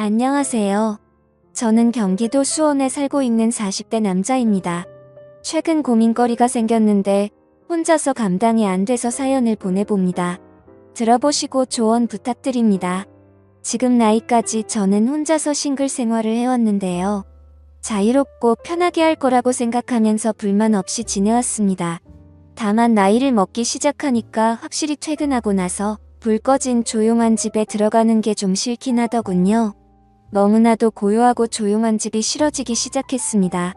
안녕하세요. 저는 경기도 수원에 살고 있는 40대 남자입니다. 최근 고민거리가 생겼는데 혼자서 감당이 안 돼서 사연을 보내봅니다. 들어보시고 조언 부탁드립니다. 지금 나이까지 저는 혼자서 싱글 생활을 해왔는데요. 자유롭고 편하게 할 거라고 생각하면서 불만 없이 지내왔습니다. 다만 나이를 먹기 시작하니까 확실히 퇴근하고 나서 불 꺼진 조용한 집에 들어가는 게 좀 싫긴 하더군요. 너무나도 고요하고 조용한 집이 싫어지기 시작했습니다.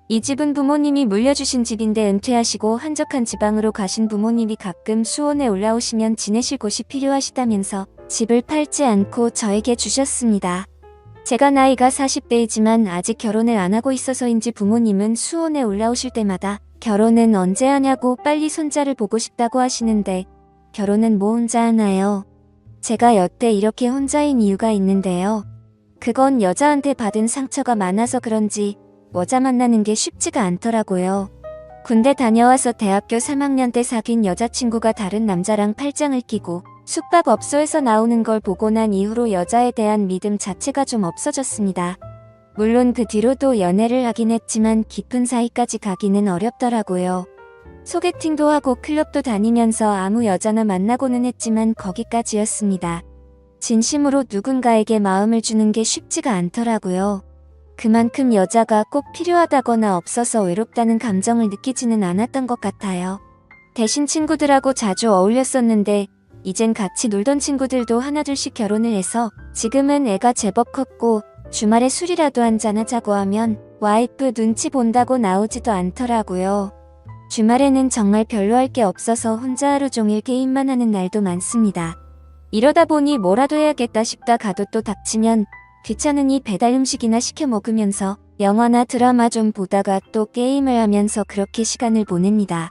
이 집은 부모님이 물려주신 집인데 은퇴하시고 한적한 지방으로 가신 부모님이 가끔 수원에 올라오시면 지내실 곳이 필요하시다면서 집을 팔지 않고 저에게 주셨습니다. 제가 나이가 40대이지만 아직 결혼을 안 하고 있어서인지 부모님은 수원에 올라오실 때마다 결혼은 언제 하냐고 빨리 손자를 보고 싶다고 하시는데 결혼은 뭐 혼자 하나요? 제가 여태 이렇게 혼자인 이유가 있는데요. 그건 여자한테 받은 상처가 많아서 그런지 여자 만나는 게 쉽지가 않더라고요. 군대 다녀와서 대학교 3학년 때 사귄 여자친구가 다른 남자랑 팔짱을 끼고 숙박업소에서 나오는 걸 보고 난 이후로 여자에 대한 믿음 자체가 좀 없어졌습니다. 물론 그 뒤로도 연애를 하긴 했지만 깊은 사이까지 가기는 어렵더라고요. 소개팅도 하고 클럽도 다니면서 아무 여자나 만나고는 했지만 거기까지였습니다. 진심으로 누군가에게 마음을 주는 게 쉽지가 않더라고요. 그만큼 여자가 꼭 필요하다거나 없어서 외롭다는 감정을 느끼지는 않았던 것 같아요. 대신 친구들하고 자주 어울렸었는데 이젠 같이 놀던 친구들도 하나둘씩 결혼을 해서 지금은 애가 제법 컸고 주말에 술이라도 한잔하자고 하면 와이프 눈치 본다고 나오지도 않더라고요. 주말에는 정말 별로 할 게 없어서 혼자 하루 종일 게임만 하는 날도 많습니다. 이러다 보니 뭐라도 해야겠다 싶다 가도 또 닥치면 귀찮으니 배달 음식이나 시켜 먹으면서 영화나 드라마 좀 보다가 또 게임을 하면서 그렇게 시간을 보냅니다.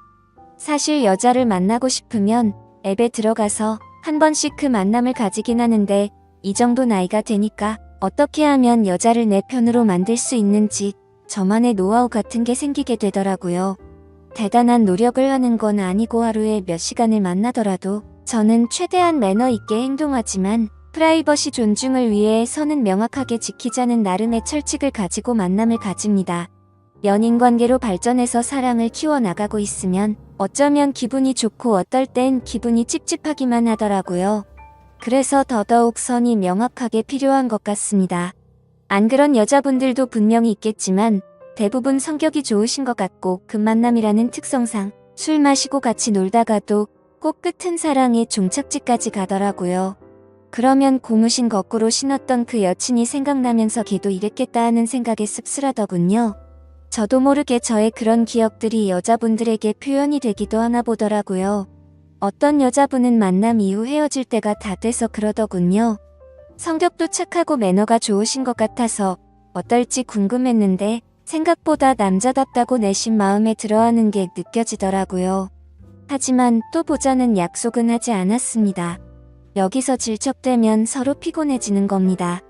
사실 여자를 만나고 싶으면 앱에 들어가서 한 번씩 그 만남을 가지긴 하는데 이 정도 나이가 되니까 어떻게 하면 여자를 내 편으로 만들 수 있는지 저만의 노하우 같은 게 생기게 되더라고요. 대단한 노력을 하는 건 아니고 하루에 몇 시간을 만나더라도 저는 최대한 매너 있게 행동하지만 프라이버시 존중을 위해 선은 명확하게 지키자는 나름의 철칙을 가지고 만남을 가집니다. 연인 관계로 발전해서 사랑을 키워나가고 있으면 어쩌면 기분이 좋고 어떨 땐 기분이 찝찝하기만 하더라고요. 그래서 더더욱 선이 명확하게 필요한 것 같습니다. 안 그런 여자분들도 분명히 있겠지만 대부분 성격이 좋으신 것 같고 금만남이라는 특성상 술 마시고 같이 놀다가도 꼭 끝은 사랑의 종착지까지 가더라고요. 그러면 고무신 거꾸로 신었던 그 여친이 생각나면서 걔도 이랬겠다 하는 생각에 씁쓸하더군요. 저도 모르게 저의 그런 기억들이 여자분들에게 표현이 되기도 하나 보더라고요. 어떤 여자분은 만남 이후 헤어질 때가 다 돼서 그러더군요. 성격도 착하고 매너가 좋으신 것 같아서 어떨지 궁금했는데 생각보다 남자답다고 내심 마음에 들어하는 게 느껴지더라고요. 하지만 또 보자는 약속은 하지 않았습니다. 여기서 질척대면 서로 피곤해지는 겁니다.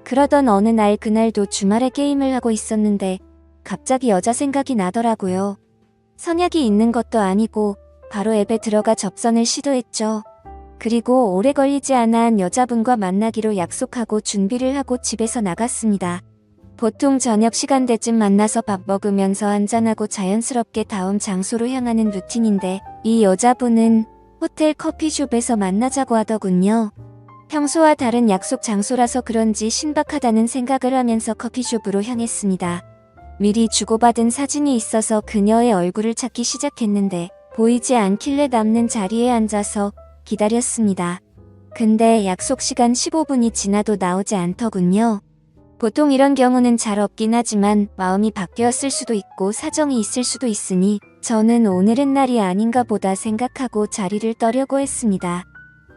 그러던 어느 날 그날도 주말에 게임을 하고 있었는데 갑자기 여자 생각이 나더라고요. 선약이 있는 것도 아니고 바로 앱에 들어가 접선을 시도했죠. 그리고 오래 걸리지 않아 한 여자분과 만나기로 약속하고 준비를 하고 집에서 나갔습니다. 보통 저녁 시간대쯤 만나서 밥 먹으면서 한잔하고 자연스럽게 다음 장소로 향하는 루틴인데 이 여자분은 호텔 커피숍에서 만나자고 하더군요. 평소와 다른 약속 장소라서 그런지 신박하다는 생각을 하면서 커피숍으로 향했습니다. 미리 주고받은 사진이 있어서 그녀의 얼굴을 찾기 시작했는데 보이지 않길래 남는 자리에 앉아서 기다렸습니다. 근데 약속 시간 15분이 지나도 나오지 않더군요. 보통 이런 경우는 잘 없긴 하지만 마음이 바뀌었을 수도 있고 사정이 있을 수도 있으니 저는 오늘은 날이 아닌가 보다 생각하고 자리를 떠려고 했습니다.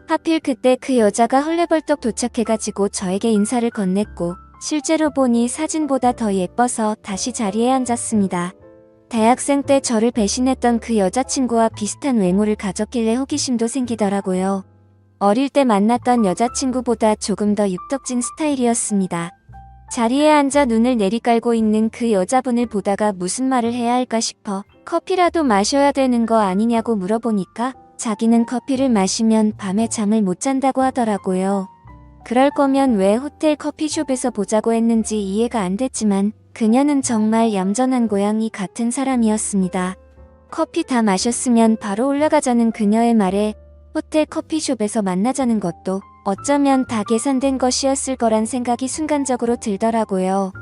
하필 그때 그 여자가 헐레벌떡 도착해가지고 저에게 인사를 건넸고 실제로 보니 사진보다 더 예뻐서 다시 자리에 앉았습니다. 대학생 때 저를 배신했던 그 여자친구와 비슷한 외모를 가졌길래 호기심도 생기더라고요. 어릴 때 만났던 여자친구보다 조금 더 육덕진 스타일이었습니다. 자리에 앉아 눈을 내리깔고 있는 그 여자분을 보다가 무슨 말을 해야 할까 싶어 커피라도 마셔야 되는 거 아니냐고 물어보니까 자기는 커피를 마시면 밤에 잠을 못 잔다고 하더라고요. 그럴 거면 왜 호텔 커피숍에서 보자고 했는지 이해가 안 됐지만 그녀는 정말 얌전한 고양이 같은 사람이었습니다. 커피 다 마셨으면 바로 올라가자는 그녀의 말에 호텔 커피숍에서 만나자는 것도 어쩌면 다 계산된 것이었을 거란 생각이 순간적으로 들더라고요.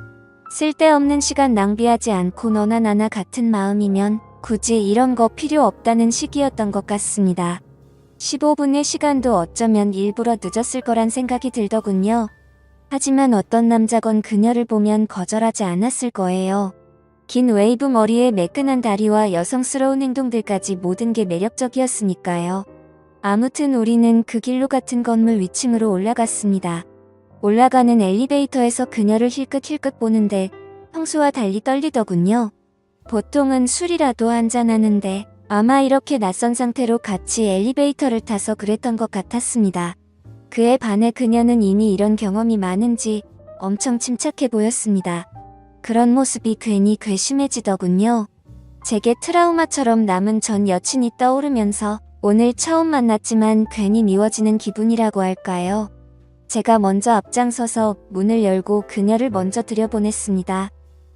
쓸데없는 시간 낭비하지 않고 너나 나나 같은 마음이면 굳이 이런 거 필요 없다는 시기였던 것 같습니다. 15분의 시간도 어쩌면 일부러 늦었을 거란 생각이 들더군요. 하지만 어떤 남자건 그녀를 보면 거절하지 않았을 거예요. 긴 웨이브 머리에 매끈한 다리와 여성스러운 행동들까지 모든 게 매력적이었으니까요. 아무튼 우리는 그 길로 같은 건물 위층으로 올라갔습니다. 올라가는 엘리베이터에서 그녀를 힐끗힐끗 보는데 평소와 달리 떨리더군요. 보통은 술이라도 한잔하는데 아마 이렇게 낯선 상태로 같이 엘리베이터를 타서 그랬던 것 같았습니다. 그에 반해 그녀는 이미 이런 경험이 많은지 엄청 침착해 보였습니다. 그런 모습이 괜히 괘씸해지더군요. 제게 트라우마처럼 남은 전 여친이 떠오르면서 오늘 처음 만났지만 괜히 미워지는 기분이라고 할까요? 제가 먼저 앞장서서 문을 열고 그녀를 먼저 들여보냈습니다.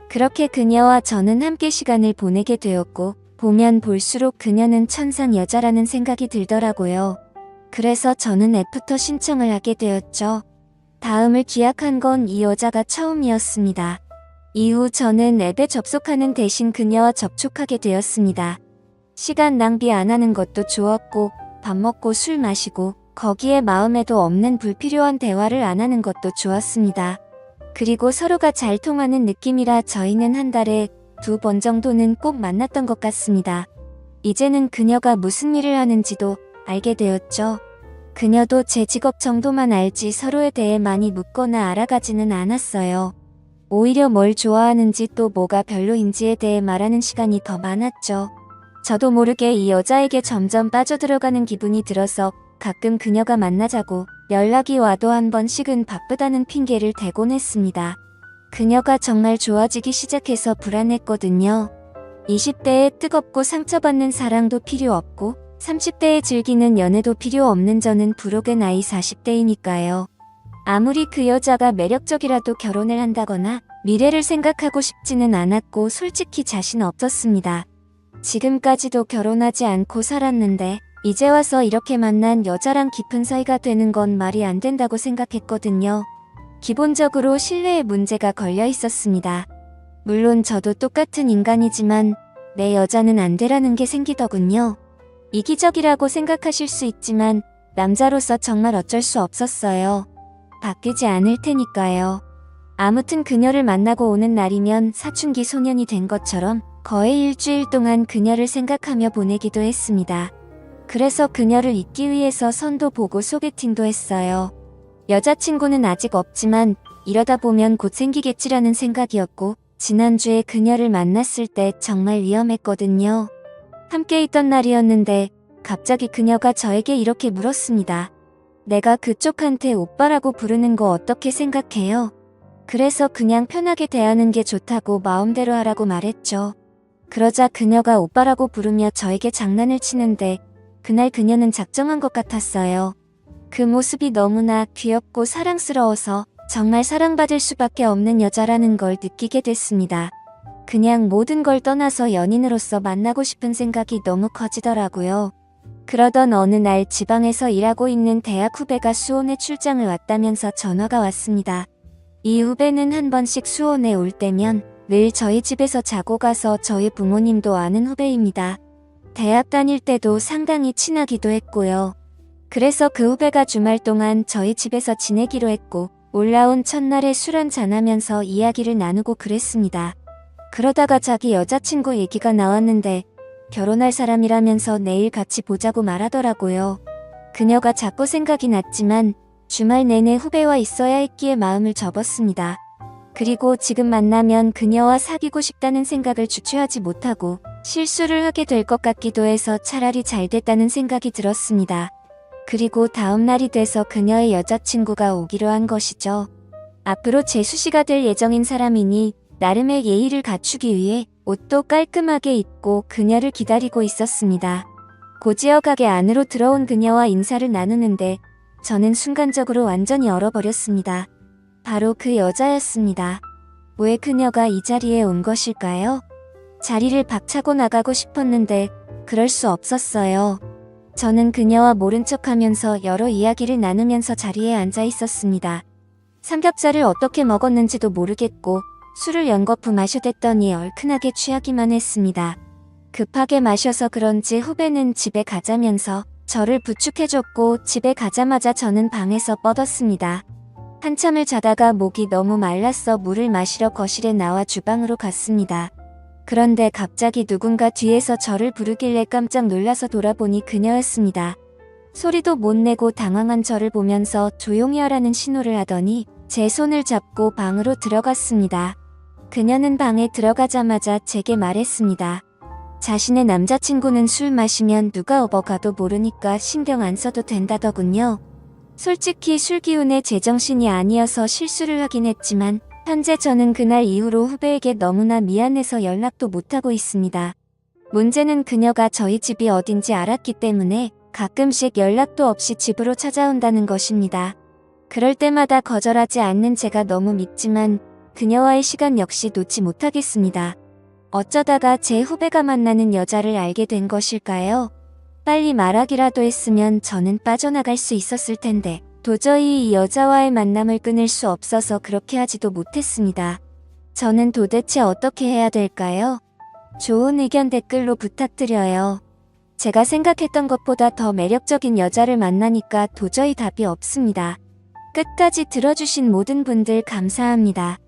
그렇게 그녀와 저는 함께 시간을 보내게 되었고 보면 볼수록 그녀는 천상 여자라는 생각이 들더라고요. 그래서 저는 애프터 신청을 하게 되었죠. 다음을 기약한 건 이 여자가 처음이었습니다. 이후 저는 앱에 접속하는 대신 그녀와 접촉하게 되었습니다. 시간 낭비 안 하는 것도 좋았고 밥 먹고 술 마시고 거기에 마음에도 없는 불필요한 대화를 안 하는 것도 좋았습니다. 그리고 서로가 잘 통하는 느낌이라 저희는 한 달에 2번 정도는 꼭 만났던 것 같습니다. 이제는 그녀가 무슨 일을 하는지도 알게 되었죠. 그녀도 제 직업 정도만 알지 서로에 대해 많이 묻거나 알아가지는 않았어요. 오히려 뭘 좋아하는지 또 뭐가 별로인지에 대해 말하는 시간이 더 많았죠. 저도 모르게 이 여자에게 점점 빠져들어가는 기분이 들어서 가끔 그녀가 만나자고 연락이 와도 한 번씩은 바쁘다는 핑계를 대곤 했습니다. 그녀가 정말 좋아지기 시작해서 불안했거든요. 20대에 뜨겁고 상처받는 사랑도 필요 없고 30대에 즐기는 연애도 필요 없는 저는 부록의 나이 40대이니까요. 아무리 그 여자가 매력적이라도 결혼을 한다거나 미래를 생각하고 싶지는 않았고 솔직히 자신 없었습니다. 지금까지도 결혼하지 않고 살았는데 이제 와서 이렇게 만난 여자랑 깊은 사이가 되는 건 말이 안 된다고 생각했거든요. 기본적으로 신뢰에 문제가 걸려 있었습니다. 물론 저도 똑같은 인간이지만 내 여자는 안 되라는 게 생기더군요. 이기적이라고 생각하실 수 있지만 남자로서 정말 어쩔 수 없었어요. 바뀌지 않을 테니까요. 아무튼 그녀를 만나고 오는 날이면 사춘기 소년이 된 것처럼 거의 일주일 동안 그녀를 생각하며 보내기도 했습니다. 그래서 그녀를 잊기 위해서 선도 보고 소개팅도 했어요. 여자친구는 아직 없지만 이러다 보면 곧 생기겠지라는 생각이었고 지난주에 그녀를 만났을 때 정말 위험했거든요. 함께 있던 날이었는데 갑자기 그녀가 저에게 이렇게 물었습니다. 내가 그쪽한테 오빠라고 부르는 거 어떻게 생각해요? 그래서 그냥 편하게 대하는 게 좋다고 마음대로 하라고 말했죠. 그러자 그녀가 오빠라고 부르며 저에게 장난을 치는데 그날 그녀는 작정한 것 같았어요. 그 모습이 너무나 귀엽고 사랑스러워서 정말 사랑받을 수밖에 없는 여자라는 걸 느끼게 됐습니다. 그냥 모든 걸 떠나서 연인으로서 만나고 싶은 생각이 너무 커지더라고요. 그러던 어느 날 지방에서 일하고 있는 대학 후배가 수원에 출장을 왔다면서 전화가 왔습니다. 이 후배는 한 번씩 수원에 올 때면 늘 저희 집에서 자고 가서 저희 부모님도 아는 후배입니다. 대학 다닐 때도 상당히 친하기도 했고요. 그래서 그 후배가 주말 동안 저희 집에서 지내기로 했고 올라온 첫날에 술 한잔하면서 이야기를 나누고 그랬습니다. 그러다가 자기 여자친구 얘기가 나왔는데 결혼할 사람이라면서 내일 같이 보자고 말하더라고요. 그녀가 자꾸 생각이 났지만 주말 내내 후배와 있어야 했기에 마음을 접었습니다. 그리고 지금 만나면 그녀와 사귀고 싶다는 생각을 주체하지 못하고 실수를 하게 될 것 같기도 해서 차라리 잘 됐다는 생각이 들었습니다. 그리고 다음 날이 돼서 그녀의 여자친구가 오기로 한 것이죠. 앞으로 제 수시가 될 예정인 사람이니 나름의 예의를 갖추기 위해 옷도 깔끔하게 입고 그녀를 기다리고 있었습니다. 고지어 가게 안으로 들어온 그녀와 인사를 나누는데 저는 순간적으로 완전히 얼어버렸습니다. 바로 그 여자였습니다. 왜 그녀가 이 자리에 온 것일까요? 자리를 박차고 나가고 싶었는데 그럴 수 없었어요. 저는 그녀와 모른 척하면서 여러 이야기를 나누면서 자리에 앉아 있었습니다. 삼겹살을 어떻게 먹었는지도 모르겠고 술을 연거푸 마셔댔더니 얼큰하게 취하기만 했습니다. 급하게 마셔서 그런지 후배는 집에 가자면서 저를 부축해줬고 집에 가자마자 저는 방에서 뻗었습니다. 한참을 자다가 목이 너무 말라서 물을 마시러 거실에 나와 주방으로 갔습니다. 그런데 갑자기 누군가 뒤에서 저를 부르길래 깜짝 놀라서 돌아보니 그녀였습니다. 소리도 못 내고 당황한 저를 보면서 조용히 하라는 신호를 하더니 제 손을 잡고 방으로 들어갔습니다. 그녀는 방에 들어가자마자 제게 말했습니다. 자신의 남자친구는 술 마시면 누가 업어가도 모르니까 신경 안 써도 된다더군요. 솔직히 술 기운에 제정신이 아니어서 실수를 하긴 했지만 현재 저는 그날 이후로 후배에게 너무나 미안해서 연락도 못하고 있습니다. 문제는 그녀가 저희 집이 어딘지 알았기 때문에 가끔씩 연락도 없이 집으로 찾아온다는 것입니다. 그럴 때마다 거절하지 않는 제가 너무 밉지만 그녀와의 시간 역시 놓지 못하겠습니다. 어쩌다가 제 후배가 만나는 여자를 알게 된 것일까요? 빨리 말하기라도 했으면 저는 빠져나갈 수 있었을 텐데 도저히 이 여자와의 만남을 끊을 수 없어서 그렇게 하지도 못했습니다. 저는 도대체 어떻게 해야 될까요? 좋은 의견 댓글로 부탁드려요. 제가 생각했던 것보다 더 매력적인 여자를 만나니까 도저히 답이 없습니다. 끝까지 들어주신 모든 분들 감사합니다.